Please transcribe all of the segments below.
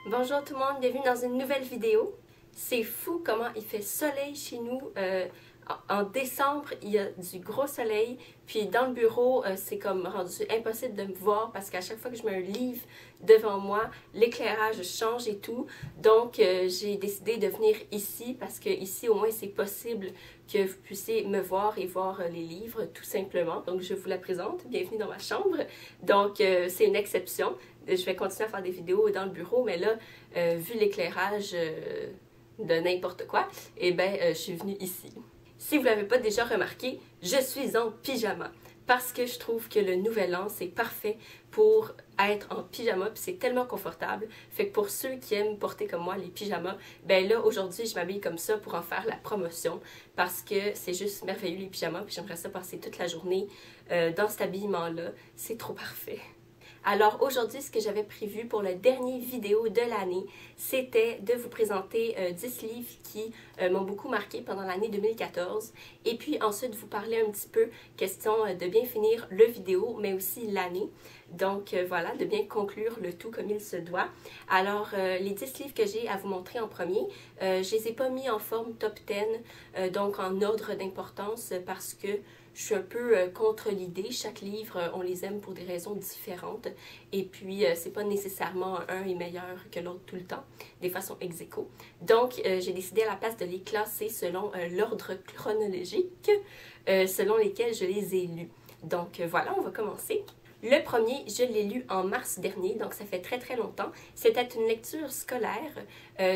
Bonjour tout le monde, bienvenue dans une nouvelle vidéo. C'est fou comment il fait soleil chez nous. En décembre, il y a du gros soleil. Puis dans le bureau, c'est comme rendu impossible de me voir parce qu'à chaque fois que je mets un livre devant moi, l'éclairage change et tout. Donc j'ai décidé de venir ici parce que ici au moins c'est possible que vous puissiez me voir et voir les livres tout simplement. Donc je vous la présente, bienvenue dans ma chambre. Donc c'est une exception. Je vais continuer à faire des vidéos dans le bureau, mais là, vu l'éclairage de n'importe quoi, eh bien, je suis venue ici. Si vous ne l'avez pas déjà remarqué, je suis en pyjama parce que je trouve que le nouvel an, c'est parfait pour être en pyjama, puis c'est tellement confortable. Fait que pour ceux qui aiment porter comme moi les pyjamas, ben là, aujourd'hui, je m'habille comme ça pour en faire la promotion parce que c'est juste merveilleux les pyjamas, puis j'aimerais ça passer toute la journée dans cet habillement-là. C'est trop parfait. Alors aujourd'hui, ce que j'avais prévu pour la dernière vidéo de l'année, c'était de vous présenter 10 livres qui m'ont beaucoup marqué pendant l'année 2014 et puis ensuite vous parler un petit peu, question de bien finir le vidéo, mais aussi l'année. Donc voilà, de bien conclure le tout comme il se doit. Alors les 10 livres que j'ai à vous montrer en premier, je les ai pas mis en forme top 10, donc en ordre d'importance parce que je suis un peu contre l'idée. Chaque livre, on les aime pour des raisons différentes. Et puis, c'est pas nécessairement un est meilleur que l'autre tout le temps. Des façons ex aequo. Donc, j'ai décidé à la place de les classer selon l'ordre chronologique, selon lesquels je les ai lus. Donc, voilà, on va commencer. Le premier, je l'ai lu en mars dernier, donc ça fait très très longtemps. C'était une lecture scolaire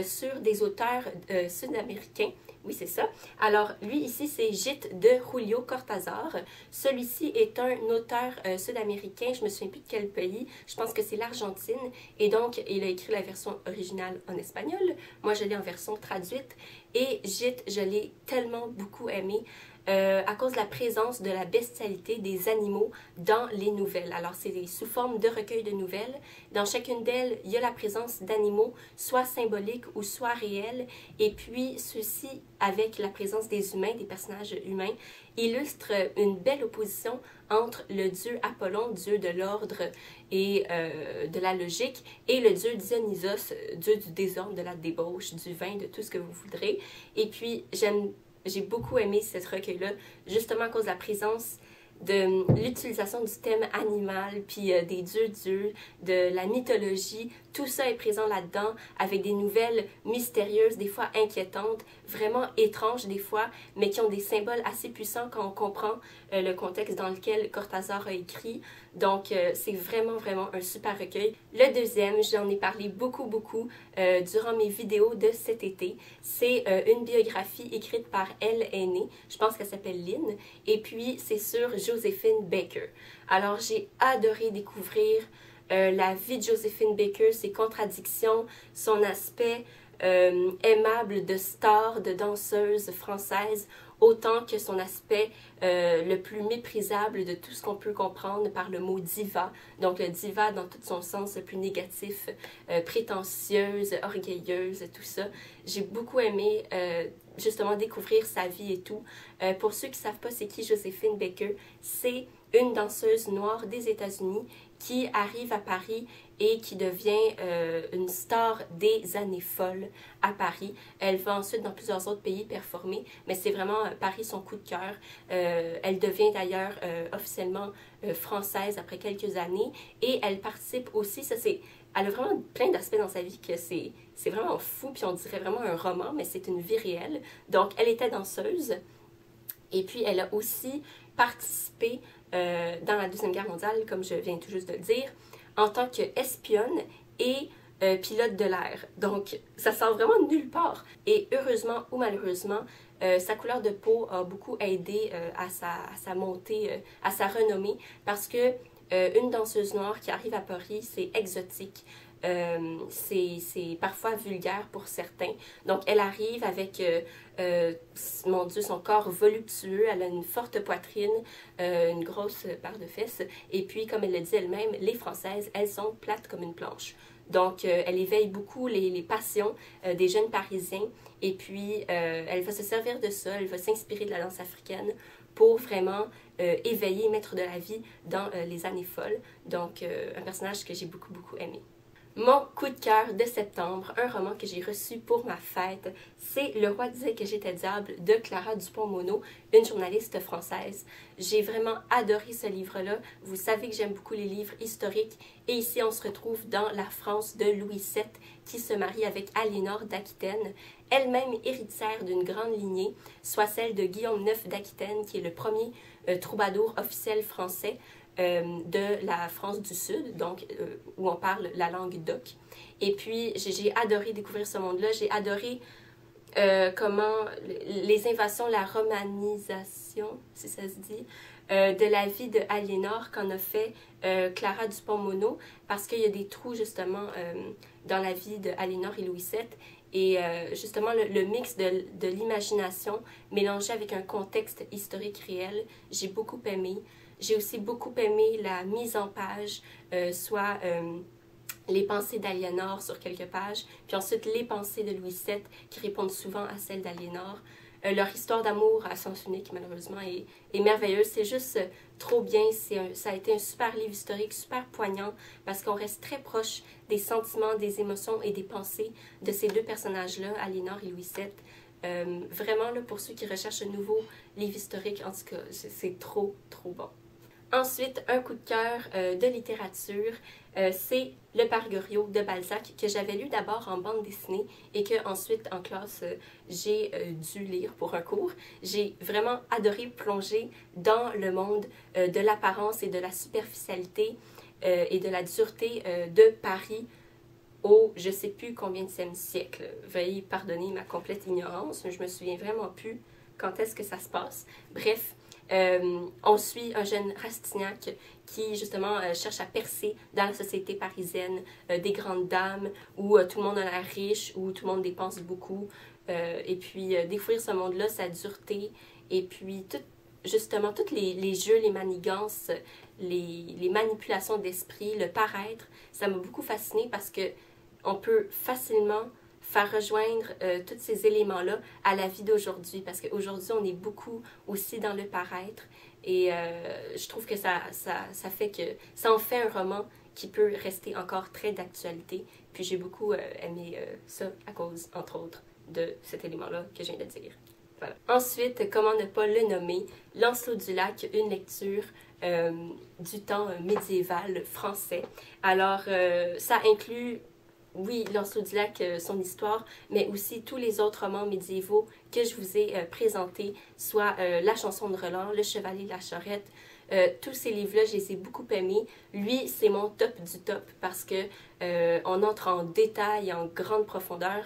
sur des auteurs sud-américains. Oui, c'est ça. Alors, lui, ici, c'est Gite de Julio Cortázar. Celui-ci est un auteur sud-américain, je me souviens plus de quel pays, je pense que c'est l'Argentine. Et donc, il a écrit la version originale en espagnol. Moi, je l'ai en version traduite. Et Gite, je l'ai tellement beaucoup aimé. À cause de la présence de la bestialité des animaux dans les nouvelles. Alors, c'est sous forme de recueil de nouvelles. Dans chacune d'elles, il y a la présence d'animaux, soit symboliques ou soit réels. Et puis, ceux-ci, avec la présence des humains, des personnages humains, illustrent une belle opposition entre le dieu Apollon, dieu de l'ordre et de la logique, et le dieu Dionysos, dieu du désordre, de la débauche, du vin, de tout ce que vous voudrez. Et puis, j'ai beaucoup aimé ce recueil-là, justement à cause de la présence de l'utilisation du thème animal, puis des dieux, de la mythologie. Tout ça est présent là-dedans, avec des nouvelles mystérieuses, des fois inquiétantes, vraiment étranges des fois, mais qui ont des symboles assez puissants quand on comprend le contexte dans lequel Cortázar a écrit. Donc, c'est vraiment, vraiment un super recueil. Le deuxième, j'en ai parlé beaucoup durant mes vidéos de cet été. C'est une biographie écrite par Elle Aînée. Je pense qu'elle s'appelle Lynn. Et puis, c'est sur Joséphine Baker. Alors, j'ai adoré découvrir la vie de Joséphine Baker, ses contradictions, son aspect aimable de star, de danseuse française, autant que son aspect le plus méprisable de tout ce qu'on peut comprendre par le mot diva. Donc le diva dans tout son sens le plus négatif, prétentieuse, orgueilleuse, tout ça. J'ai beaucoup aimé justement découvrir sa vie et tout. Pour ceux qui ne savent pas c'est qui Joséphine Baker, c'est une danseuse noire des États-Unis qui arrive à Paris et qui devient une star des années folles à Paris. Elle va ensuite dans plusieurs autres pays performer, mais c'est vraiment Paris son coup de cœur. Elle devient d'ailleurs officiellement française après quelques années et elle participe aussi, elle a vraiment plein d'aspects dans sa vie que c'est vraiment fou, puis on dirait vraiment un roman, mais c'est une vie réelle. Donc elle était danseuse et puis elle a aussi participé dans la Deuxième Guerre mondiale, comme je viens tout juste de le dire, en tant qu'espionne et pilote de l'air. Donc, ça sort vraiment de nulle part. Et heureusement ou malheureusement, sa couleur de peau a beaucoup aidé à sa montée, à sa renommée, parce que une danseuse noire qui arrive à Paris, c'est exotique. C'est parfois vulgaire pour certains. Donc, elle arrive avec, mon Dieu, son corps voluptueux, elle a une forte poitrine, une grosse paire de fesses, et puis, comme elle le dit elle-même, les Françaises, elles sont plates comme une planche. Donc, elle éveille beaucoup les passions des jeunes Parisiens, et puis, elle va se servir de ça, elle va s'inspirer de la danse africaine pour vraiment éveiller, mettre de la vie dans les années folles. Donc, un personnage que j'ai beaucoup aimé. Mon coup de cœur de septembre, un roman que j'ai reçu pour ma fête, c'est Le roi disait que j'étais diable de Clara Dupont-Moreau, une journaliste française. J'ai vraiment adoré ce livre-là. Vous savez que j'aime beaucoup les livres historiques et ici on se retrouve dans la France de Louis VII qui se marie avec Aliénor d'Aquitaine, elle-même héritière d'une grande lignée, soit celle de Guillaume IX d'Aquitaine qui est le premier troubadour officiel français de la France du Sud, donc où on parle la langue d'oc. Et puis, j'ai adoré découvrir ce monde-là. J'ai adoré comment les invasions, la romanisation, si ça se dit, de la vie de Aliénor qu'en a fait Clara Dupont-Moreau, parce qu'il y a des trous, justement, dans la vie de Aliénor et Louis VII. Et justement, le mix de l'imagination mélangé avec un contexte historique réel, j'ai beaucoup aimé. J'ai aussi beaucoup aimé la mise en page, soit les pensées d'Aliénor sur quelques pages, puis ensuite les pensées de Louis VII qui répondent souvent à celles d'Aliénor. Leur histoire d'amour à sens unique, malheureusement, est merveilleuse. C'est juste trop bien. Ça a été un super livre historique, super poignant, parce qu'on reste très proche des sentiments, des émotions et des pensées de ces deux personnages-là, Aliénor et Louis VII. Vraiment, là, pour ceux qui recherchent un nouveau livre historique, en tout cas, c'est trop, trop bon. Ensuite, un coup de cœur de littérature, c'est Le Père Goriot de Balzac, que j'avais lu d'abord en bande dessinée et que ensuite en classe, j'ai dû lire pour un cours. J'ai vraiment adoré plonger dans le monde de l'apparence et de la superficialité et de la dureté de Paris au je sais plus combien de siècle. Veuillez pardonner ma complète ignorance, mais je me souviens vraiment plus quand est-ce que ça se passe. Bref, on suit un jeune Rastignac qui justement cherche à percer dans la société parisienne des grandes dames où tout le monde a l'air riche, où tout le monde dépense beaucoup et puis découvrir ce monde-là, sa dureté et puis justement tous les jeux, les manigances, les manipulations d'esprit, le paraître, ça m'a beaucoup fascinée parce que on peut facilement faire rejoindre tous ces éléments-là à la vie d'aujourd'hui, parce qu'aujourd'hui, on est beaucoup aussi dans le paraître, et je trouve que ça fait que ça en fait un roman qui peut rester encore très d'actualité, puis j'ai beaucoup aimé ça à cause, entre autres, de cet élément-là que je viens de dire. Voilà. Ensuite, comment ne pas le nommer, Lancelot du Lac, une lecture du temps médiéval français. Alors, ça inclut oui, Lancelot du Lac, son histoire, mais aussi tous les autres romans médiévaux que je vous ai présentés, soit La chanson de Roland, Le chevalier de la charrette. Tous ces livres-là, je les ai beaucoup aimés. Lui, c'est mon top du top parce que on entre en détail, en grande profondeur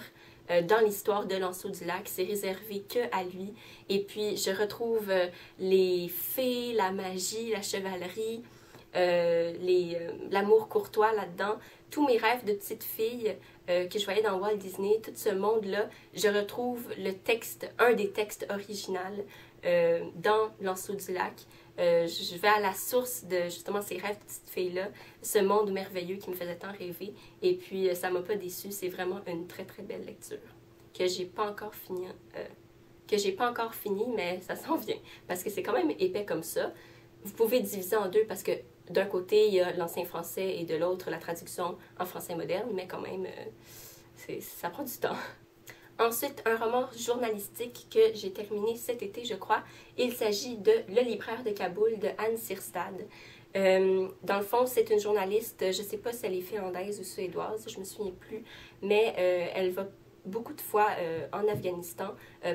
dans l'histoire de Lancelot du Lac. C'est réservé que à lui. Et puis, je retrouve les fées, la magie, la chevalerie, l'amour courtois là-dedans. Tous mes rêves de petite fille que je voyais dans Walt Disney, tout ce monde-là, je retrouve le texte, un des textes originaux dans Lancelot du Lac. Je vais à la source de justement ces rêves de petite fille-là, ce monde merveilleux qui me faisait tant rêver. Et puis, ça m'a pas déçue. C'est vraiment une très, très belle lecture que j'ai pas encore fini, mais ça s'en vient. Parce que c'est quand même épais comme ça. Vous pouvez diviser en deux parce que d'un côté, il y a l'ancien français et de l'autre, la traduction en français moderne, mais quand même, ça prend du temps. Ensuite, un roman journalistique que j'ai terminé cet été, je crois. Il s'agit de Le libraire de Kaboul de Anne Sirstad. Dans le fond, c'est une journaliste, je ne sais pas si elle est finlandaise ou suédoise, je ne me souviens plus, mais elle va beaucoup de fois en Afghanistan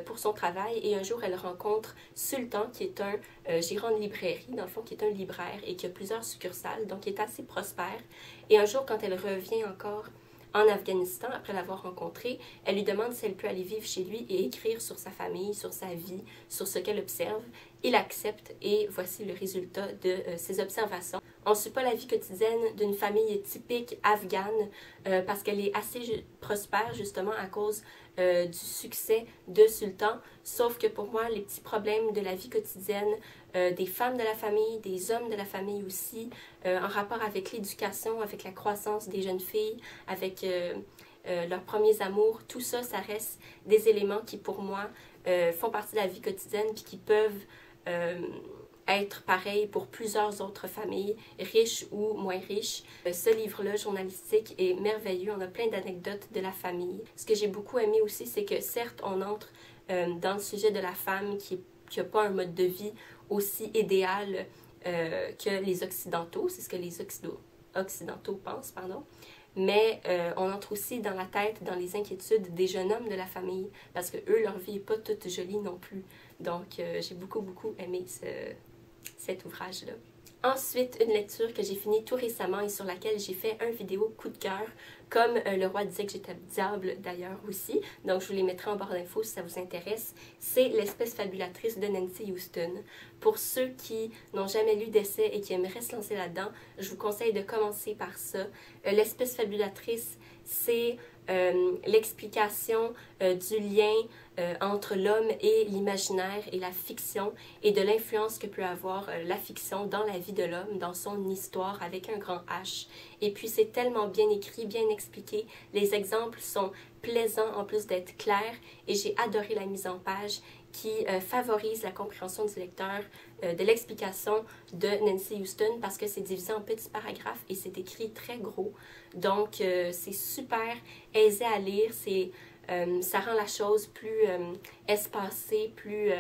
pour son travail et un jour elle rencontre Sultan qui est un gérant de librairie, dans le fond qui est un libraire et qui a plusieurs succursales, donc qui est assez prospère. Et un jour quand elle revient encore en Afghanistan, après l'avoir rencontré, elle lui demande si elle peut aller vivre chez lui et écrire sur sa famille, sur sa vie, sur ce qu'elle observe. Il accepte et voici le résultat de ses observations. On ne suit pas la vie quotidienne d'une famille typique afghane parce qu'elle est assez prospère justement à cause du succès de Sultan. Sauf que pour moi, les petits problèmes de la vie quotidienne des femmes de la famille, des hommes de la famille aussi, en rapport avec l'éducation, avec la croissance des jeunes filles, avec leurs premiers amours, tout ça, ça reste des éléments qui pour moi font partie de la vie quotidienne puis qui peuvent être pareil pour plusieurs autres familles, riches ou moins riches. Ce livre-là, journalistique, est merveilleux. On a plein d'anecdotes de la famille. Ce que j'ai beaucoup aimé aussi, c'est que certes, on entre dans le sujet de la femme qui n'a pas un mode de vie aussi idéal que les Occidentaux. C'est ce que les Occidentaux pensent, pardon. Mais on entre aussi dans la tête, dans les inquiétudes des jeunes hommes de la famille, parce que eux, leur vie n'est pas toute jolie non plus. Donc, j'ai beaucoup aimé cet ouvrage-là. Ensuite, une lecture que j'ai finie tout récemment et sur laquelle j'ai fait un vidéo coup de cœur, comme Le Roi disait que j'étais diable d'ailleurs aussi. Donc, je vous les mettrai en barre d'infos si ça vous intéresse. C'est L'espèce fabulatrice de Nancy Houston. Pour ceux qui n'ont jamais lu d'essai et qui aimeraient se lancer là-dedans, je vous conseille de commencer par ça. L'espèce fabulatrice, c'est l'explication du lien entre l'homme et l'imaginaire et la fiction et de l'influence que peut avoir la fiction dans la vie de l'homme, dans son histoire avec un grand H. Et puis c'est tellement bien écrit, bien expliqué, les exemples sont plaisants en plus d'être clairs et j'ai adoré la mise en page qui favorise la compréhension du lecteur de l'explication de Nancy Houston parce que c'est divisé en petits paragraphes et c'est écrit très gros. Donc, c'est super aisé à lire, ça rend la chose plus espacée, plus,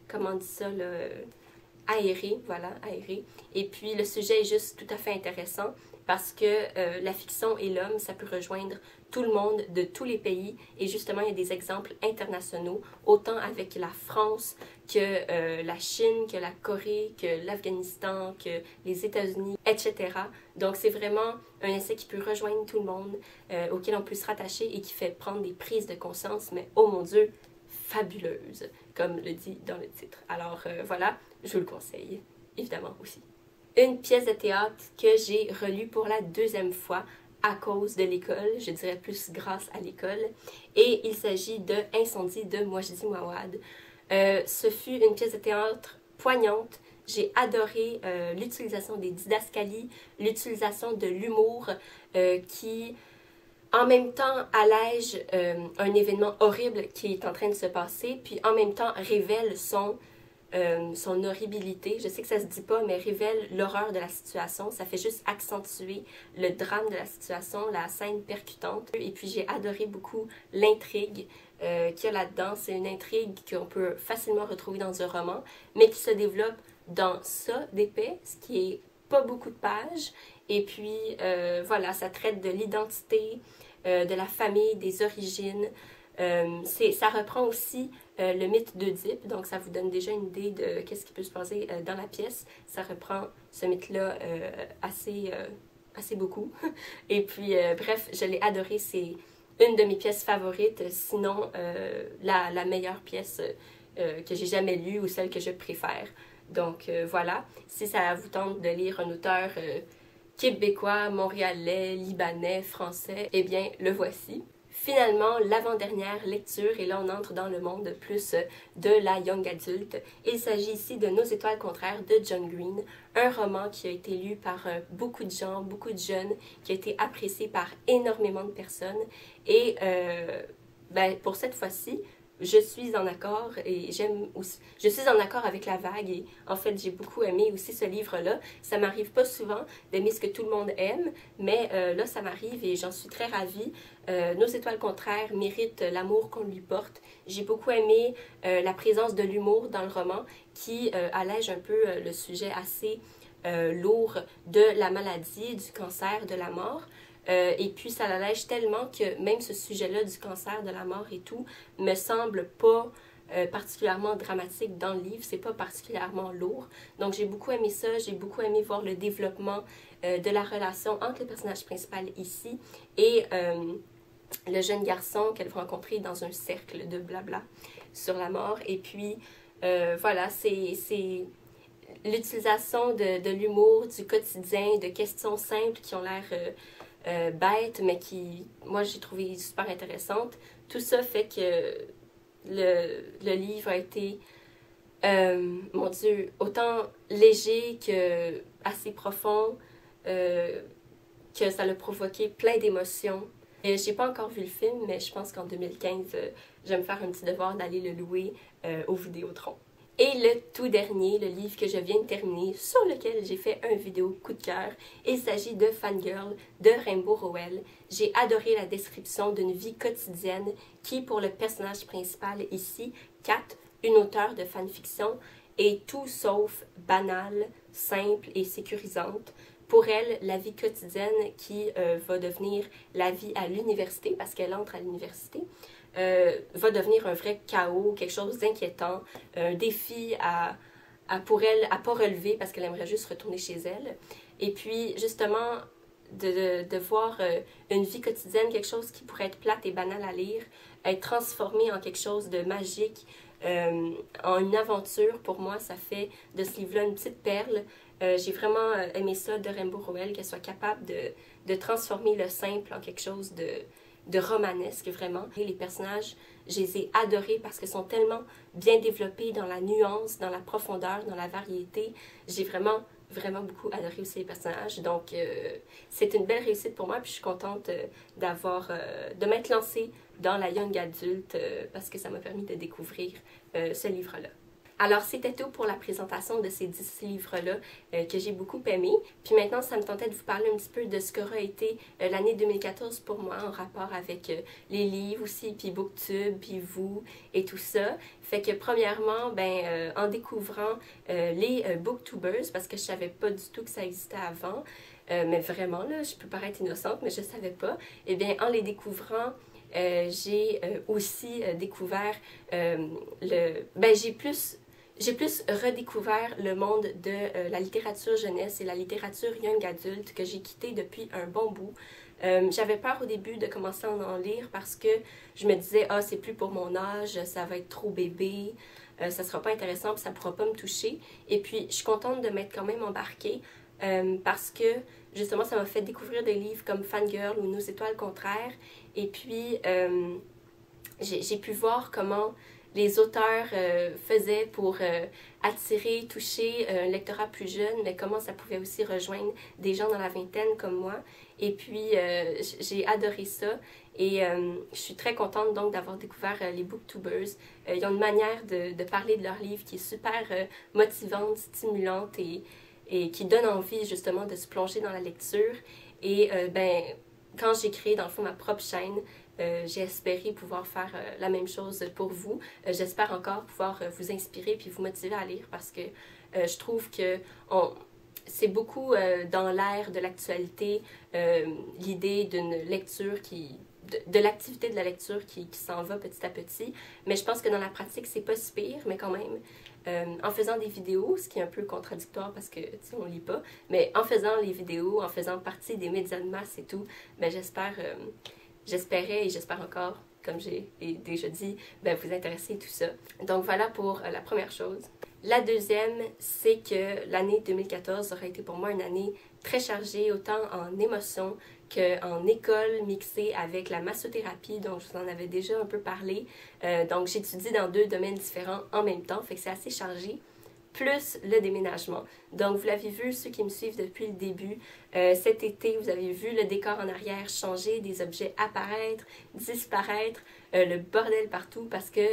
comment on dit ça, là, aérée, voilà, aérée. Et puis, le sujet est juste tout à fait intéressant parce que la fiction et l'homme, ça peut rejoindre tout le monde de tous les pays. Et justement, il y a des exemples internationaux, autant avec la France que la Chine, que la Corée, que l'Afghanistan, que les États-Unis, etc. Donc, c'est vraiment un essai qui peut rejoindre tout le monde, auquel on peut se rattacher et qui fait prendre des prises de conscience, mais oh mon Dieu, fabuleuse, comme le dit dans le titre. Alors voilà, je vous le conseille, évidemment aussi. Une pièce de théâtre que j'ai relue pour la deuxième fois à cause de l'école, je dirais plus grâce à l'école, et il s'agit de Incendie de Moajdi Mouawad. Ce fut une pièce de théâtre poignante. J'ai adoré l'utilisation des didascalies, l'utilisation de l'humour qui, en même temps, allège un événement horrible qui est en train de se passer, puis en même temps révèle son horribilité. Je sais que ça se dit pas, mais révèle l'horreur de la situation. Ça fait juste accentuer le drame de la situation, la scène percutante. Et puis j'ai adoré beaucoup l'intrigue qu'il y a là-dedans. C'est une intrigue qu'on peut facilement retrouver dans un roman, mais qui se développe dans ça d'épais, ce qui est pas beaucoup de pages. Et puis voilà, ça traite de l'identité, de la famille, des origines. Ça reprend aussi le mythe d'Oedipe, donc ça vous donne déjà une idée de qu'est-ce qui peut se passer dans la pièce. Ça reprend ce mythe-là assez beaucoup. Et puis, bref, je l'ai adoré, c'est une de mes pièces favorites, sinon la meilleure pièce que j'ai jamais lue ou celle que je préfère. Donc voilà, si ça vous tente de lire un auteur québécois, montréalais, libanais, français, eh bien le voici. Finalement, l'avant-dernière lecture, et là on entre dans le monde plus de la young adulte. Il s'agit ici de Nos étoiles contraires de John Green, un roman qui a été lu par beaucoup de gens, beaucoup de jeunes, qui a été apprécié par énormément de personnes. Et pour cette fois-ci, je suis en accord et je suis en accord avec la vague et en fait j'ai beaucoup aimé aussi ce livre-là. Ça m'arrive pas souvent d'aimer ce que tout le monde aime, mais là ça m'arrive et j'en suis très ravie. Nos étoiles contraires méritent l'amour qu'on lui porte. J'ai beaucoup aimé la présence de l'humour dans le roman qui allège un peu le sujet assez lourd de la maladie, du cancer, de la mort. Et puis ça l'allège tellement que même ce sujet-là du cancer, de la mort et tout, me semble pas particulièrement dramatique dans le livre, c'est pas particulièrement lourd. Donc j'ai beaucoup aimé ça, j'ai beaucoup aimé voir le développement de la relation entre le personnage principal ici et le jeune garçon qu'elle va rencontrer dans un cercle de blabla sur la mort. Et puis voilà, c'est l'utilisation de l'humour, du quotidien, de questions simples qui ont l'air bête, mais qui, moi, j'ai trouvé super intéressante. Tout ça fait que le livre a été, mon Dieu, autant léger que assez profond, que ça l'a provoqué plein d'émotions. J'ai pas encore vu le film, mais je pense qu'en 2015, je vais me faire un petit devoir d'aller le louer au Vidéotron. Et le tout dernier, le livre que je viens de terminer, sur lequel j'ai fait une vidéo coup de cœur, il s'agit de Fangirl de Rainbow Rowell. J'ai adoré la description d'une vie quotidienne qui, pour le personnage principal ici, Kat, une auteure de fanfiction, est tout sauf banale, simple et sécurisante. Pour elle, la vie quotidienne qui va devenir la vie à l'université, parce qu'elle entre à l'université, va devenir un vrai chaos, quelque chose d'inquiétant, un défi pour elle à pas relever parce qu'elle aimerait juste retourner chez elle. Et puis, justement, de voir une vie quotidienne, quelque chose qui pourrait être plate et banal à lire, être transformé en quelque chose de magique, en une aventure, pour moi, ça fait de ce livre-là une petite perle. J'ai vraiment aimé ça de Rainbow Rowell, qu'elle soit capable de transformer le simple en quelque chose de romanesque, vraiment. Et les personnages, je les ai adorés parce qu'ils sont tellement bien développés dans la nuance, dans la profondeur, dans la variété. J'ai vraiment beaucoup adoré aussi les personnages. Donc, c'est une belle réussite pour moi. Puis, je suis contente de m'être lancée dans la young adulte parce que ça m'a permis de découvrir ce livre-là. Alors, c'était tout pour la présentation de ces 10 livres-là que j'ai beaucoup aimés. Puis maintenant, ça me tentait de vous parler un petit peu de ce qu'aura été l'année 2014 pour moi en rapport avec les livres aussi, puis BookTube, puis vous et tout ça. Fait que premièrement, en découvrant les BookTubers, parce que je savais pas du tout que ça existait avant, mais vraiment, là, je peux paraître innocente, mais je savais pas. Eh bien, en les découvrant, j'ai aussi découvert j'ai plus redécouvert le monde de la littérature jeunesse et la littérature young adulte que j'ai quitté depuis un bon bout. J'avais peur au début de commencer à en lire parce que je me disais « Ah, c'est plus pour mon âge, ça va être trop bébé, ça sera pas intéressant, puis ça pourra pas me toucher. » Et puis, je suis contente de m'être quand même embarquée parce que, justement, ça m'a fait découvrir des livres comme Fangirl ou Nos étoiles contraires. Et puis, j'ai pu voir comment les auteurs faisaient pour attirer, toucher un lectorat plus jeune, mais comment ça pouvait aussi rejoindre des gens dans la vingtaine comme moi. Et puis, j'ai adoré ça et je suis très contente donc d'avoir découvert les BookTubers. Ils ont une manière de parler de leurs livres qui est super motivante, stimulante et qui donne envie justement de se plonger dans la lecture. Et quand j'ai créé dans le fond ma propre chaîne, j'ai espéré pouvoir faire la même chose pour vous. J'espère encore pouvoir vous inspirer puis vous motiver à lire parce que je trouve que c'est beaucoup dans l'ère de l'actualité, l'idée d'une lecture de l'activité de la lecture qui s'en va petit à petit. Mais je pense que dans la pratique, c'est pas si pire, mais quand même, en faisant des vidéos, ce qui est un peu contradictoire parce que, tu sais, on lit pas, mais en faisant les vidéos, en faisant partie des médias de masse et tout, j'espérais et j'espère encore, comme j'ai déjà dit, vous intéresser et tout ça. Donc voilà pour la première chose. La deuxième, c'est que l'année 2014 aura été pour moi une année très chargée, autant en émotions qu'en école mixée avec la massothérapie, dont je vous en avais déjà un peu parlé. Donc j'étudie dans 2 domaines différents en même temps, fait que c'est assez chargé. Plus le déménagement. Donc, vous l'avez vu, ceux qui me suivent depuis le début, cet été, vous avez vu le décor en arrière changer, des objets apparaître, disparaître, le bordel partout parce que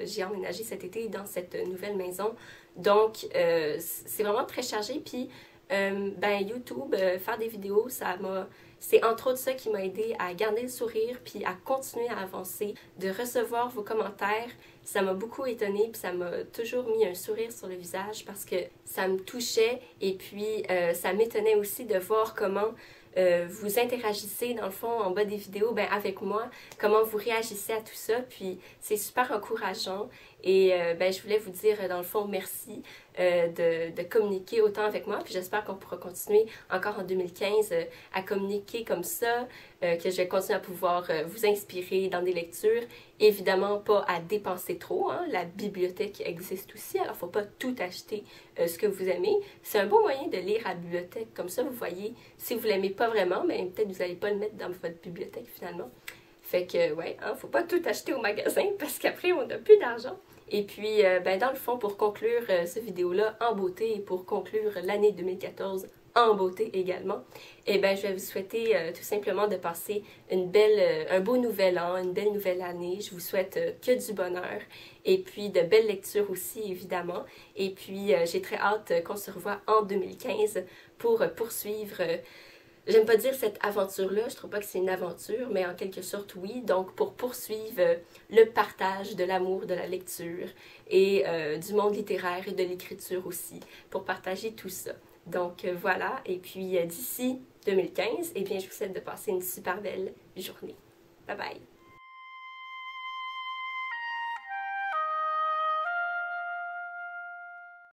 j'ai emménagé cet été dans cette nouvelle maison. Donc, c'est vraiment très chargé. Puis, YouTube, faire des vidéos, c'est entre autres ça qui m'a aidé à garder le sourire puis à continuer à avancer, de recevoir vos commentaires. Ça m'a beaucoup étonnée puis ça m'a toujours mis un sourire sur le visage parce que ça me touchait et puis ça m'étonnait aussi de voir comment vous interagissez dans le fond en bas des vidéos avec moi, comment vous réagissez à tout ça, puis c'est super encourageant et je voulais vous dire dans le fond merci de communiquer autant avec moi, puis j'espère qu'on pourra continuer encore en 2015 à communiquer comme ça, que je vais continuer à pouvoir vous inspirer dans des lectures, évidemment pas à dépenser trop, hein? La bibliothèque existe aussi, alors faut pas tout acheter ce que vous aimez. C'est un bon moyen de lire à la bibliothèque, comme ça vous voyez, si vous l'aimez pas vraiment, mais peut-être vous n'allez pas le mettre dans votre bibliothèque finalement. Fait que ouais, hein, faut pas tout acheter au magasin parce qu'après on n'a plus d'argent. Et puis, dans le fond, pour conclure cette vidéo-là en beauté et pour conclure l'année 2014 en beauté également, et ben je vais vous souhaiter tout simplement de passer un beau nouvel an, une belle nouvelle année. Je vous souhaite que du bonheur et puis de belles lectures aussi évidemment. Et puis j'ai très hâte qu'on se revoie en 2015 pour poursuivre. J'aime pas dire cette aventure-là, je trouve pas que c'est une aventure, mais en quelque sorte oui. Donc pour poursuivre le partage de l'amour de la lecture et du monde littéraire et de l'écriture aussi, pour partager tout ça. Donc voilà, et puis d'ici 2015, eh bien je vous souhaite de passer une super belle journée. Bye bye!